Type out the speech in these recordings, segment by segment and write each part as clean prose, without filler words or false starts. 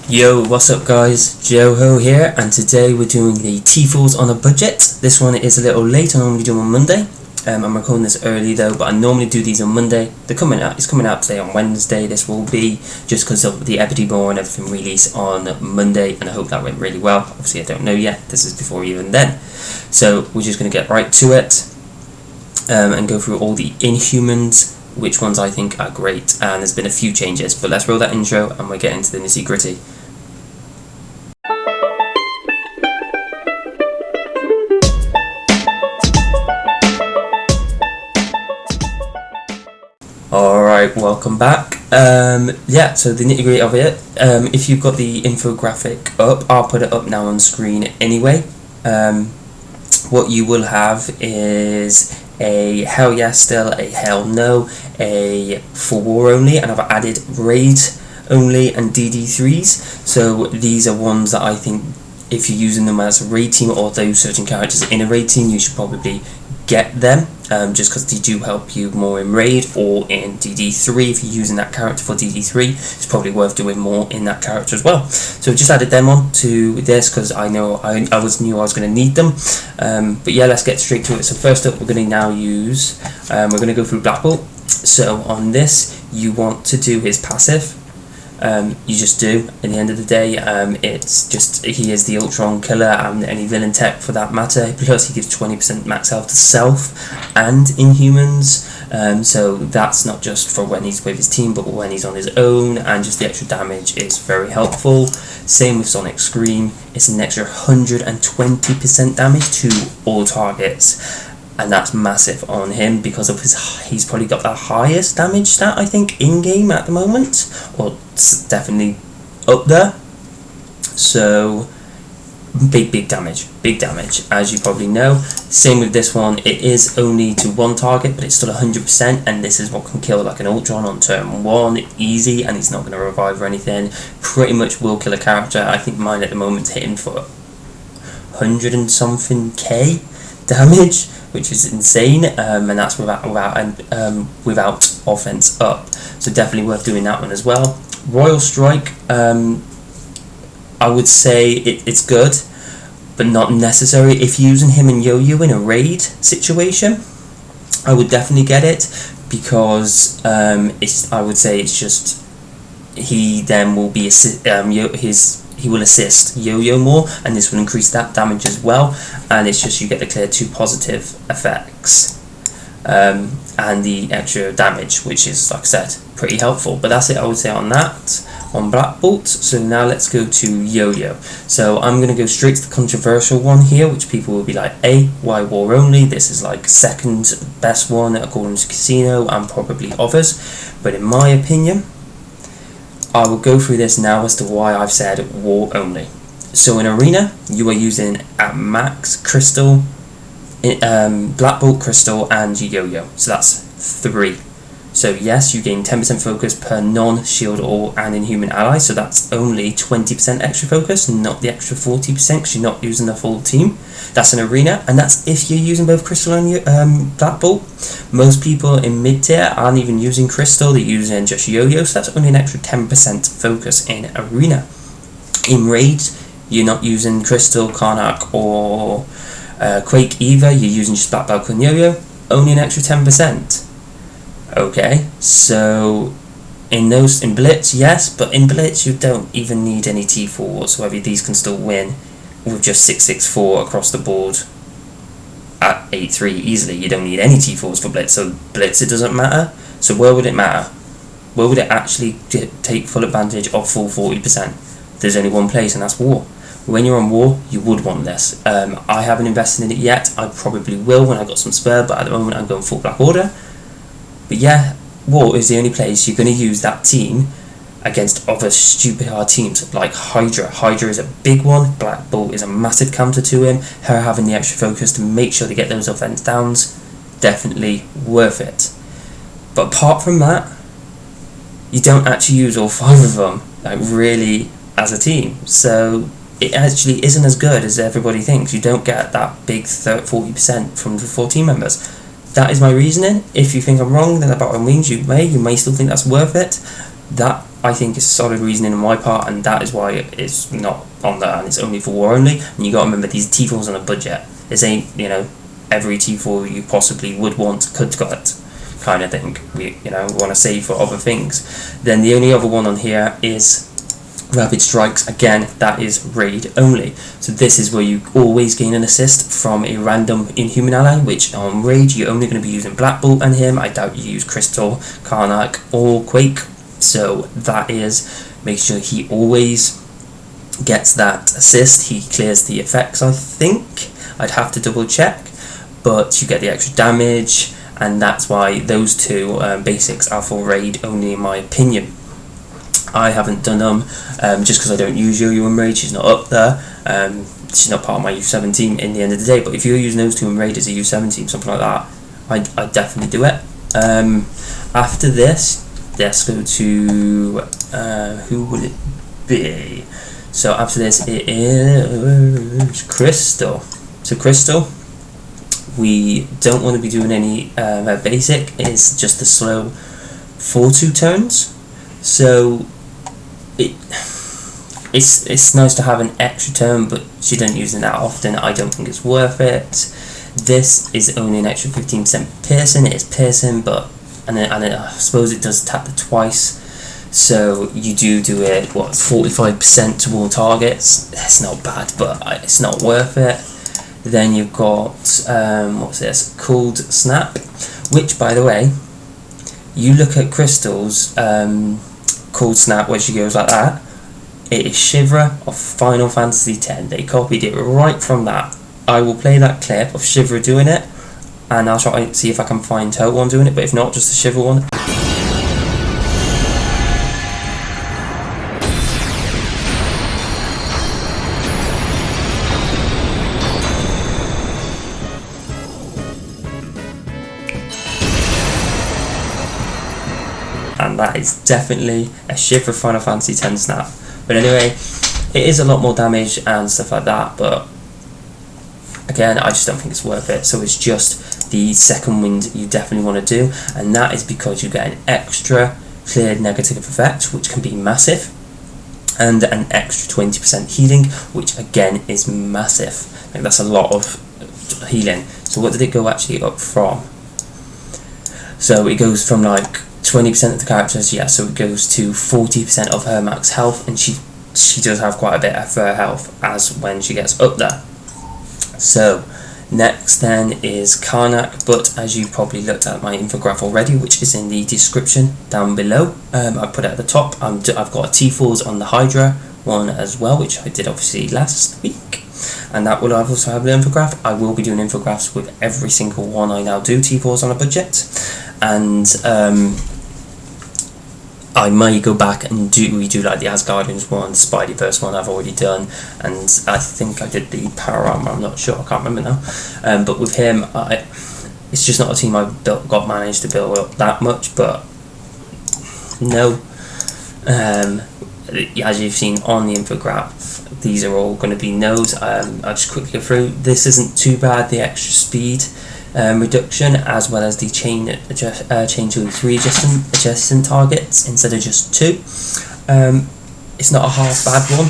Yo, what's up guys, Joho here, and today we're doing the T4's on a budget. This one is a little late. I normally do them on Monday. I'm recording this early though, but I normally do these on Monday. It's coming out today on Wednesday. This will be just because of the Epidemore and everything release on Monday, and I hope that went really well. Obviously I don't know yet, this is before even then. So we're just going to get right to it and go through all the InHumans, which ones I think are great, and there's been a few changes, but let's roll that intro and we'll get into the nitty gritty. Alright, welcome back. So the nitty gritty of it, if you've got the infographic up, I'll put it up now on screen anyway. What you will have is a hell yes still, a hell no, a for war only, and I've added raid only and DD3s. So these are ones that I think if you're using them as a raid team or those certain characters in a raid team, you should probably get them, just because they do help you more in raid or in DD3. If you're using that character for DD3, it's probably worth doing more in that character as well. So just added them on to this because I know I knew I was going to need them. But yeah, let's get straight to it. So first up, we're going to now use we're going to go through Black Bolt. So on this, you want to do his passive. You just do. At the end of the day, it's just he is the Ultron killer and any villain tech for that matter. Plus, he gives 20% max health to self and InHumans. So that's not just for when he's with his team, but when he's on his own, and just the extra damage is very helpful. Same with Sonic Scream. It's an extra 120% damage to all targets. And that's massive on him because of he's probably got the highest damage stat I think in game at the moment, or definitely up there. So big damage as you probably know. Same with this one, it is only to one target, but it's still 100%, and this is what can kill like an Ultron on turn 1 easy, and he's not going to revive or anything. Pretty much will kill a character. I think mine at the moment's hitting for 100 and something K damage, which is insane, and that's without offense up. So definitely worth doing that one as well. Royal Strike, I would say it's good, but not necessary. If you're using him and Yo-Yo in a raid situation, I would definitely get it, because I would say it's just he then will be he will assist Yo-Yo more, and this will increase that damage as well, and it's just you get to clear 2 positive effects and the extra damage, which is, like I said, pretty helpful. But that's it I would say on that, on Black Bolt. So now let's go to Yo-Yo. So I'm going to go straight to the controversial one here, which people will be like, why war only? This is like second best one according to Casino and probably others, but in my opinion, I will go through this now as to why I've said war only. So in Arena, you are using at max Crystal, Black Bolt, Crystal, and Yo-Yo. So that's 3. So yes, you gain 10% focus per non-shield or and inhuman ally. So that's only 20% extra focus, not the extra 40% because you're not using the full team. That's an Arena, and that's if you're using both Crystal and Black Bolt. Most people in mid-tier aren't even using Crystal, they're using just Yo-Yo, so that's only an extra 10% focus in Arena. In Raids, you're not using Crystal, Karnak, or Quake either, you're using just Black Bolt and Yo-Yo, only an extra 10%. Okay, so in Blitz, yes, but in Blitz you don't even need any T4 whatsoever. These can still win with just 664 across the board at 8-3 easily. You don't need any T4s for Blitz, so Blitz it doesn't matter. So where would it matter? Where would it actually take full advantage of full 40%? There's only one place, and that's war. When you're on war, you would want this. I haven't invested in it yet. I probably will when I got some spare, but at the moment I'm going full Black Order. But yeah, war is the only place you're going to use that team against other stupid hard teams like Hydra. Hydra is a big one, Black Bolt is a massive counter to him. Her having the extra focus to make sure they get those offense downs, definitely worth it. But apart from that, you don't actually use all 5 of them, like really, as a team. So it actually isn't as good as everybody thinks. You don't get that big 40% from the 4 team members. That is my reasoning. If you think I'm wrong, then by all means you may still think that's worth it. That I think it's solid reasoning on my part, and that is why it's not on there, and it's only for war only. And you got to remember, these T4's on a budget. This ain't, you know, every T4 you possibly would want could got kind of thing. We, you know, want to save for other things. Then the only other one on here is Rapid Strikes. Again, that is raid only. So this is where you always gain an assist from a random inhuman ally, which on raid you're only going to be using Black Bolt and him. I doubt you use Crystal, Karnak or Quake. So that is, make sure he always gets that assist. He clears the effects, I think. I'd have to double check, but you get the extra damage, and that's why those two basics are for raid only, in my opinion. I haven't done them just because I don't use Yo-Yo in raid. She's not up there. She's not part of my U7 team in the end of the day. But if you're using those two in raid as a U7 team, something like that, I'd definitely do it. After this, let's go to who would it be? So after this, it is Crystal. So Crystal, we don't want to be doing any basic. It's just the slow 4-2 turns. So it's nice to have an extra turn, but she doesn't use it that often. I don't think it's worth it. This is only an extra 15% piercing. It is piercing, but and I suppose it does tap it twice. So you do it 45% to all targets. It's not bad, but it's not worth it. Then you've got what's this? Cold Snap, which, by the way, you look at Crystal's Cold Snap where she goes like that. It is Shivra of Final Fantasy X. They copied it right from that. I will play that clip of Shivra doing it, and I'll try to see if I can find her one doing it, but if not, just the Shivra one. And that is definitely a Shivra Final Fantasy X snap. But anyway, it is a lot more damage and stuff like that, but again, I just don't think it's worth it. So it's just the second wind you definitely want to do, and that is because you get an extra cleared negative effect, which can be massive, and an extra 20% healing, which again is massive. Like, that's a lot of healing. So what did it go actually up from? So it goes from like 20% of the characters, yeah, so it goes to 40% of her max health, and she does have quite a bit of her health as when she gets up there. So next then is Karnak, but as you probably looked at my infograph already, which is in the description down below, I put it at the top. I've got a T4's on the Hydra one as well, which I did obviously last week, and that will also have an infograph. I will be doing infographics with every single one I now do T4's on a budget, and I may go back and redo like the Asgardians one, the Spideyverse one I've already done, and I think I did the Power Armor, I'm not sure, I can't remember now. But with him, it's just not a team I've managed to build up that much, but no. As you've seen on the infograph, these are all going to be no's. I'll just quickly go through. This isn't too bad, the extra speed reduction, as well as the chain to 3 adjacent targets instead of just 2. It's not a half bad one,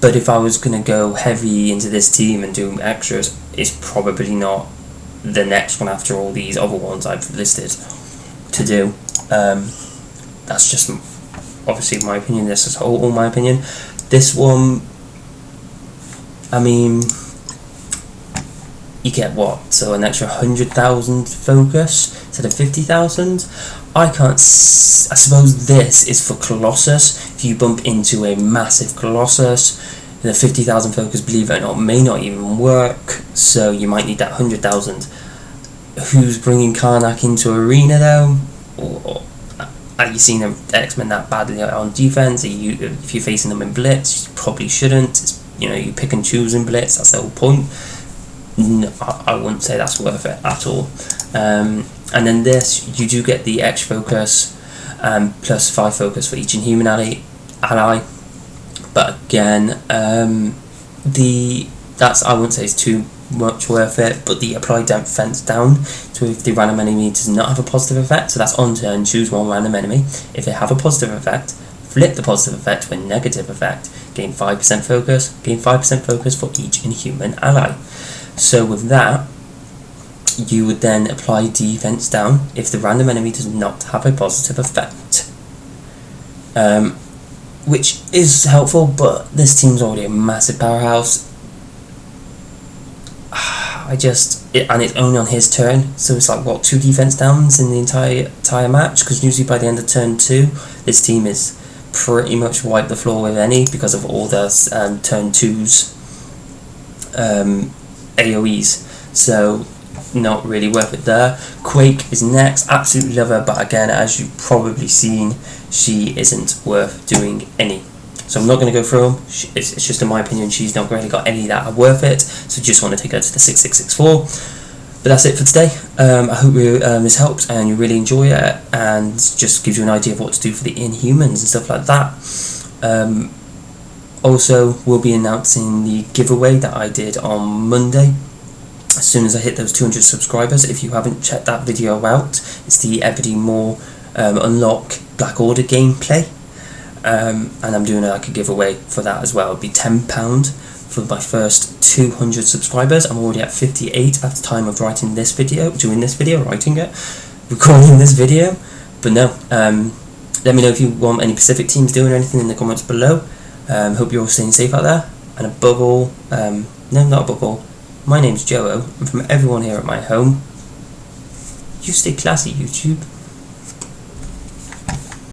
but if I was going to go heavy into this team and do extras, it's probably not the next one after all these other ones I've listed to do. That's just obviously my opinion. This is all my opinion. This one, I mean, you get what? So an extra 100,000 focus instead of 50,000. I suppose this is for Colossus. If you bump into a massive Colossus, the 50,000 focus, believe it or not, may not even work. So you might need that 100,000. Who's bringing Karnak into arena though? Or are you seeing the X-Men that badly on defense? If you're facing them in blitz, you probably shouldn't. You pick and choose in blitz. That's the whole point. No, I wouldn't say that's worth it at all. And then this, you do get the X focus, plus 5 focus for each Inhuman ally. But again, that's, I wouldn't say it's too much worth it. But the apply defense down, so if the random enemy does not have a positive effect, so that's on turn, choose one random enemy. If they have a positive effect, Flip the positive effect to a negative effect. Gain 5% focus. Gain 5% focus for each Inhuman ally. So with that, you would then apply defense down if the random enemy does not have a positive effect. Which is helpful, but this team's already a massive powerhouse. And it's only on his turn, so it's like, what, 2 defense downs in the entire match? Because usually by the end of turn 2, this team is pretty much wiped the floor with any, because of all the turn 2's AoEs. So not really worth it there. Quake is next. Absolutely love her, but again, as you've probably seen, she isn't worth doing any. So I'm not going to go through them. It's just in my opinion, she's not really got any that are worth it. So just want to take her to the 6664. But that's it for today. I hope this helps and you really enjoy it, and just gives you an idea of what to do for the Inhumans and stuff like that. Also, we'll be announcing the giveaway that I did on Monday as soon as I hit those 200 subscribers. If you haven't checked that video out, it's the Ebony Moore Unlock Black Order gameplay. And I'm doing like a giveaway for that as well. It'll be £10 for my first 200 subscribers. I'm already at 58 at the time of recording this video. But no, let me know if you want any Pacific teams doing anything in the comments below. Hope you're all staying safe out there. And above all, my name's Joho, and from everyone here at my home, you stay classy, YouTube.